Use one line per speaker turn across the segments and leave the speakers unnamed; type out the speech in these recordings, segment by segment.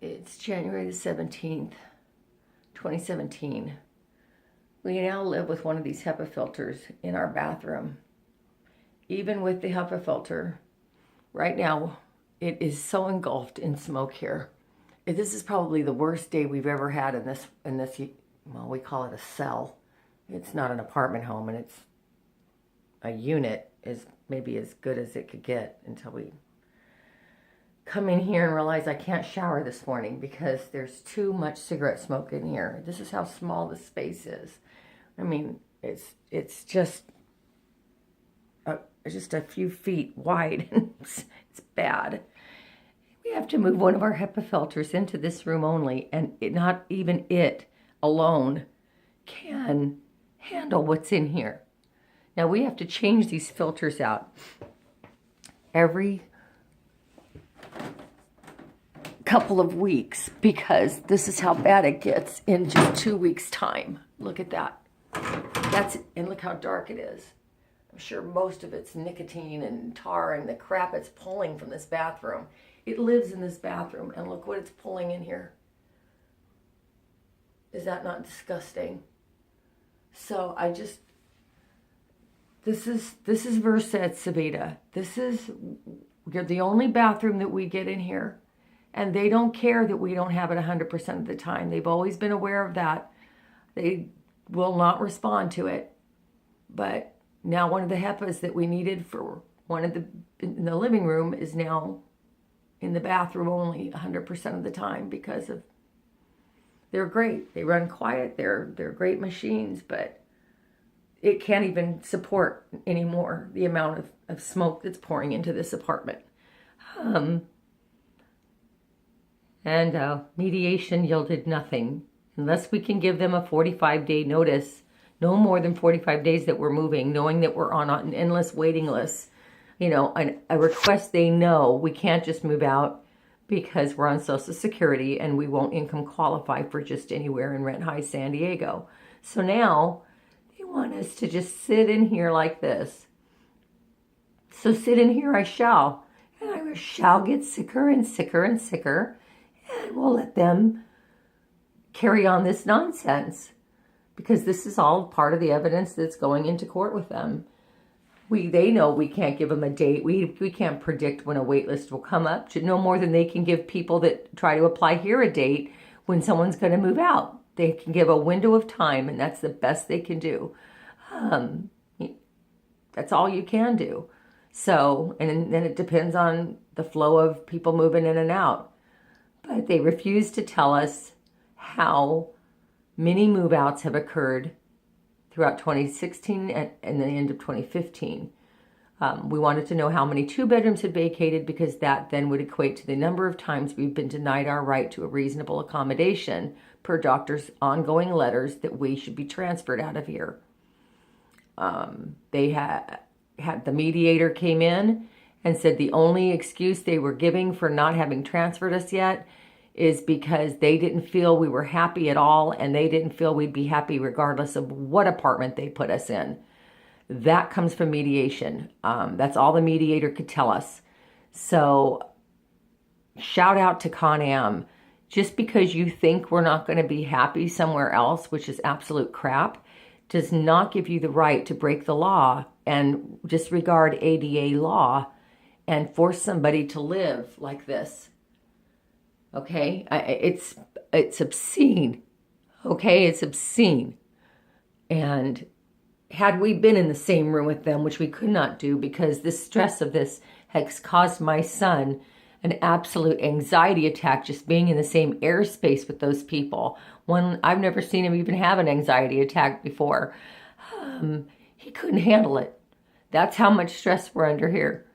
It's January the 17th, 2017. We now live with one of these HEPA filters in our bathroom. Even with the HEPA filter, right now, it is so engulfed in smoke here. This is probably the worst day we've ever had in this, well, we call it a cell. It's not an apartment home, and it's a unit is maybe as good as it could get until we come in here and realize I can't shower this morning because there's too much cigarette smoke in here. This is how small the space is. I mean, it's just a few feet wide. It's bad. We have to move one of our HEPA filters into this room only, and not even it alone can handle what's in here. Now we have to change these filters out every couple of weeks because this is how bad it gets in just 2 weeks' time. Look at that. And look how dark it is. I'm sure most of it's nicotine and tar and the crap it's pulling from this bathroom. It lives in this bathroom, and look what it's pulling in here. Is that not disgusting? So this is Versa at Civita. You're the only bathroom that we get in here. And they don't care that we don't have it 100% of the time. They've always been aware of that. They will not respond to it. But now one of the HEPAs that we needed for in the living room is now in the bathroom only 100% of the time because of, they're great. They run quiet. They're great machines, but it can't even support anymore the amount of smoke that's pouring into this apartment. And mediation yielded nothing. Unless we can give them a 45-day notice, no more than 45 days that we're moving, knowing that we're on an endless waiting list, a request they know we can't just move out because we're on Social Security and we won't income qualify for just anywhere in rent high San Diego. So now they want us to just sit in here like this. So sit in here I shall. And I shall get sicker and sicker and sicker. And we'll let them carry on this nonsense because this is all part of the evidence that's going into court with them. They know we can't give them a date. We can't predict when a wait list will come up. No more than they can give people that try to apply here a date when someone's going to move out. They can give a window of time, and that's the best they can do. That's all you can do. So, and then it depends on the flow of people moving in and out. But they refuse to tell us how many move-outs have occurred throughout 2016 and the end of 2015. We wanted to know how many 2-bedrooms had vacated because that then would equate to the number of times we've been denied our right to a reasonable accommodation per doctor's ongoing letters that we should be transferred out of here. They had the mediator came in and said the only excuse they were giving for not having transferred us yet is because they didn't feel we were happy at all, and they didn't feel we'd be happy regardless of what apartment they put us in. That comes from mediation. That's all the mediator could tell us. So shout out to ConAm. Just because you think we're not going to be happy somewhere else, which is absolute crap, does not give you the right to break the law and disregard ADA law and force somebody to live like this. Okay? It's obscene. Okay? It's obscene. And had we been in the same room with them, which we could not do because the stress of this has caused my son an absolute anxiety attack just being in the same airspace with those people. I've never seen him even have an anxiety attack before. He couldn't handle it. That's how much stress we're under here.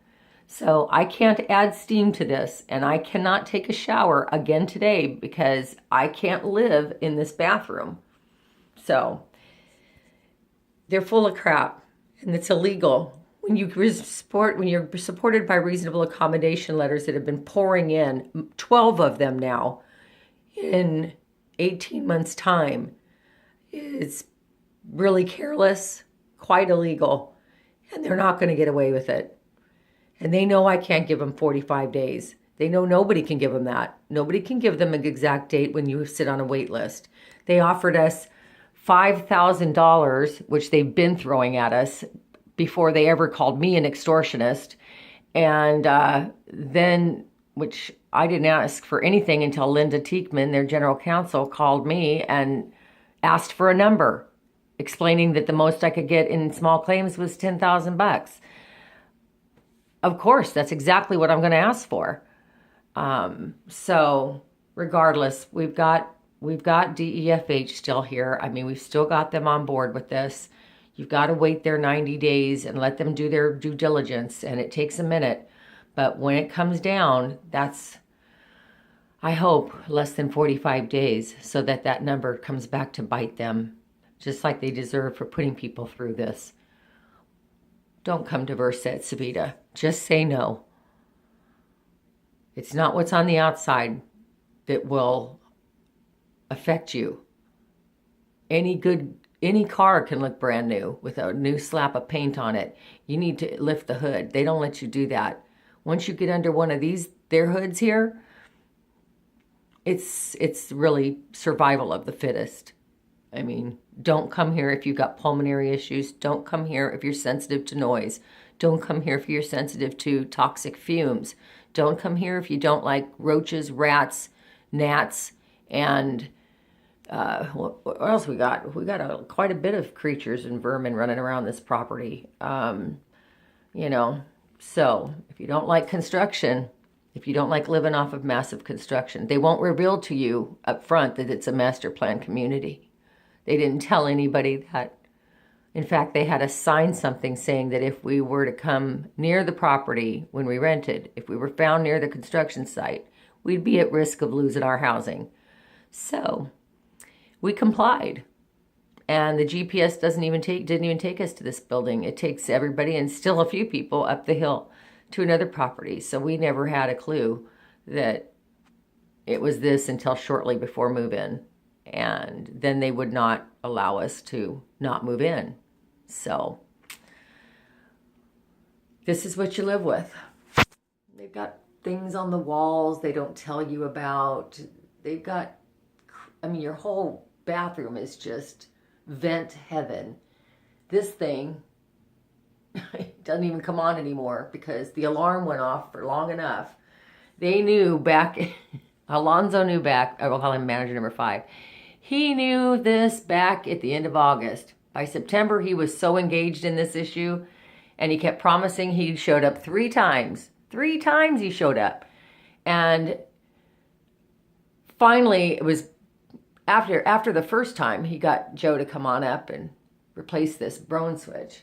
So I can't add steam to this, and I cannot take a shower again today because I can't live in this bathroom. So they're full of crap, and it's illegal. When you're supported by reasonable accommodation letters that have been pouring in, 12 of them now, in 18 months' time, it's really careless, quite illegal, and they're not going to get away with it. And they know I can't give them 45 days. They know nobody can give them that. Nobody can give them an exact date when you sit on a wait list. They offered us $5,000, which they've been throwing at us before they ever called me an extortionist. And then, which I didn't ask for anything until Linda T, their general counsel, called me and asked for a number, explaining that the most I could get in small claims was $10,000. Of course, that's exactly what I'm going to ask for. So regardless, we've got DEFH still here. I mean, we've still got them on board with this. You've got to wait their 90 days and let them do their due diligence, and it takes a minute. But when it comes down, that's, I hope, less than 45 days, so that that number comes back to bite them, just like they deserve for putting people through this. Don't come to Versa at Civita. Just say no. It's not what's on the outside that will affect you. Any car can look brand new with a new slap of paint on it. You need to lift the hood. They don't let you do that. Once you get under one of their hoods here, it's really survival of the fittest. I mean, don't come here if you've got pulmonary issues. Don't come here if you're sensitive to noise. Don't come here if you're sensitive to toxic fumes. Don't come here if you don't like roaches, rats, gnats, and what else we got? We got quite a bit of creatures and vermin running around this property. So if you don't like construction, if you don't like living off of massive construction, they won't reveal to you up front that it's a master plan community. They didn't tell anybody that. In fact, they had us sign something saying that if we were to come near the property when we rented, if we were found near the construction site, we'd be at risk of losing our housing. So we complied. And the GPS didn't even take us to this building. It takes everybody and still a few people up the hill to another property. So we never had a clue that it was this until shortly before move-in. And then they would not allow us to not move in. So this is what you live with. They've got things on the walls they don't tell you about. They've got, I mean, your whole bathroom is just vent heaven. This thing doesn't even come on anymore because the alarm went off for long enough. They knew back, Alonzo knew back, I will call him manager number 5. He knew this back at the end of August. By September, he was so engaged in this issue, and he kept promising. He showed up 3 times. 3 times he showed up. And finally, it was after the first time, he got Joe to come on up and replace this Broan switch,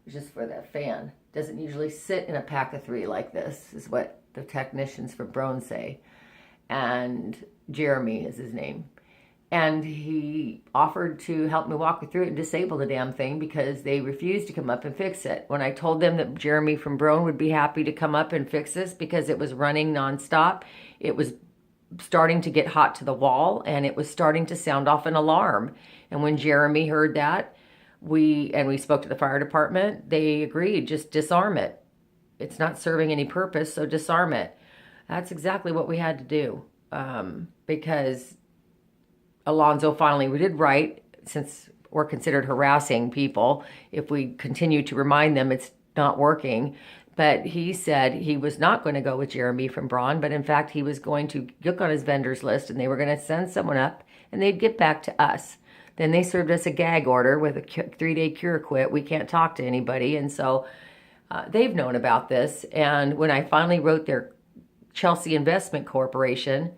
which is for that fan. Doesn't usually sit in a pack of 3 like this, is what the technicians for Broan say. And Jeremy is his name. And he offered to help me walk through it and disable the damn thing because they refused to come up and fix it. When I told them that Jeremy from Broan would be happy to come up and fix this because it was running nonstop, it was starting to get hot to the wall and it was starting to sound off an alarm. And when Jeremy heard that, we spoke to the fire department, they agreed, just disarm it. It's not serving any purpose, so disarm it. That's exactly what we had to do because Alonzo finally did right, since we're considered harassing people if we continue to remind them it's not working. But he said he was not going to go with Jeremy from Braun, but in fact he was going to look on his vendors list and they were going to send someone up and they'd get back to us. Then they served us a gag order with a 3-day cure quit. We can't talk to anybody. And so they've known about this. And when I finally wrote their Chelsea Investment Corporation,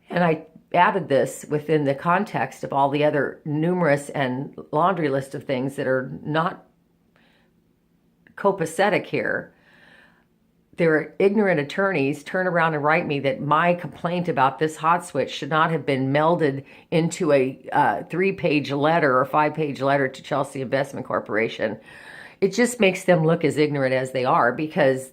and I added this within the context of all the other numerous and laundry list of things that are not copacetic here, their ignorant attorneys turn around and write me that my complaint about this hot switch should not have been melded into a 3-page letter or 5-page letter to Chelsea Investment Corporation. It just makes them look as ignorant as they are because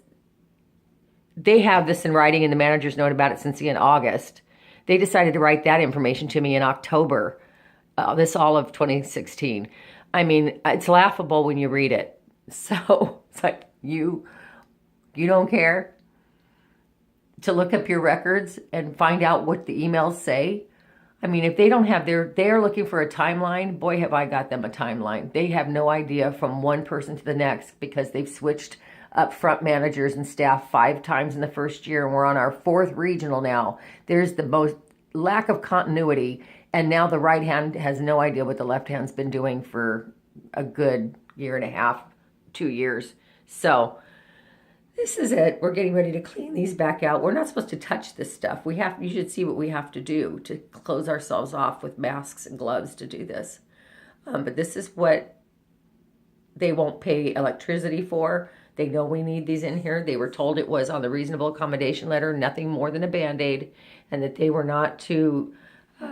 they have this in writing and the manager's known about it since in August. They decided to write that information to me in October, this all of 2016. I mean, it's laughable when you read it. So it's like, you don't care? to look up your records and find out what the emails say. I mean, if they don't have they're looking for a timeline, boy, have I got them a timeline. They have no idea from one person to the next because they've switched up front managers and staff 5 times in the first year, and we're on our 4th regional now. There's the most lack of continuity, and now the right hand has no idea what the left hand's been doing for a good 1.5 years, 2 years. So this is it. We're getting ready to clean these back out. We're not supposed to touch this stuff. You should see what we have to do to close ourselves off with masks and gloves to do this. But this is what they won't pay electricity for. They know we need these in here. They were told it was on the reasonable accommodation letter, nothing more than a Band-Aid, and that they were not to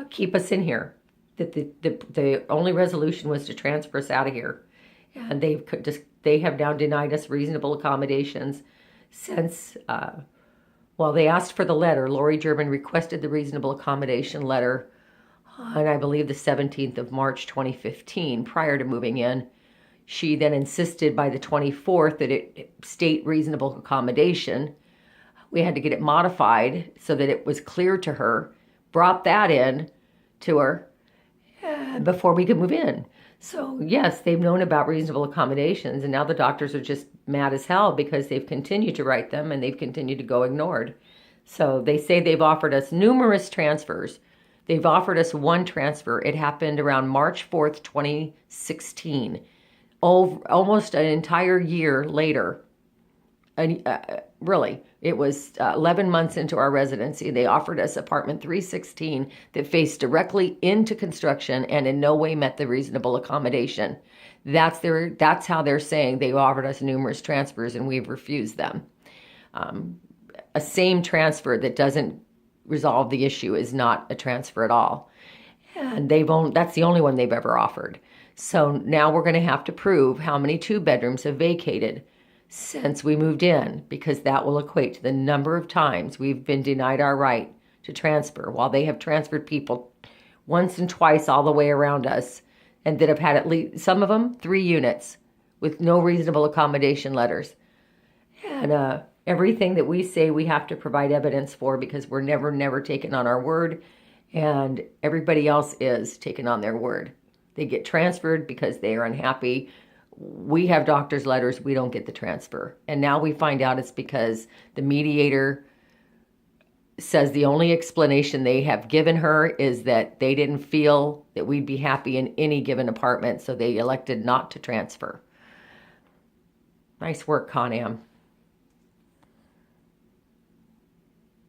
keep us in here. That the only resolution was to transfer us out of here. And they have now denied us reasonable accommodations since, they asked for the letter. Lori German requested the reasonable accommodation letter on, I believe, the 17th of March, 2015, prior to moving in. She then insisted by the 24th that it state reasonable accommodation. We had to get it modified so that it was clear to her, brought that in to her before we could move in. So yes, they've known about reasonable accommodations, and now the doctors are just mad as hell because they've continued to write them and they've continued to go ignored. So they say they've offered us numerous transfers. They've offered us one transfer. It happened around March 4th, 2016. Almost an entire year later. Really, it was 11 months into our residency. They offered us apartment 316 that faced directly into construction and in no way met the reasonable accommodation. That's how they're saying they offered us numerous transfers and we've refused them. A same transfer that doesn't resolve the issue is not a transfer at all. And that's the only one they've ever offered. So now we're going to have to prove how many 2-bedrooms have vacated since we moved in, because that will equate to the number of times we've been denied our right to transfer, while they have transferred people once and twice all the way around us, and that have had at least, some of them, 3 units with no reasonable accommodation letters. And everything that we say we have to provide evidence for, because we're never taken on our word, and everybody else is taken on their word. They get transferred because they are unhappy. We have doctor's letters, we don't get the transfer. And now we find out it's because the mediator says the only explanation they have given her is that they didn't feel that we'd be happy in any given apartment, so they elected not to transfer. Nice work, ConAm.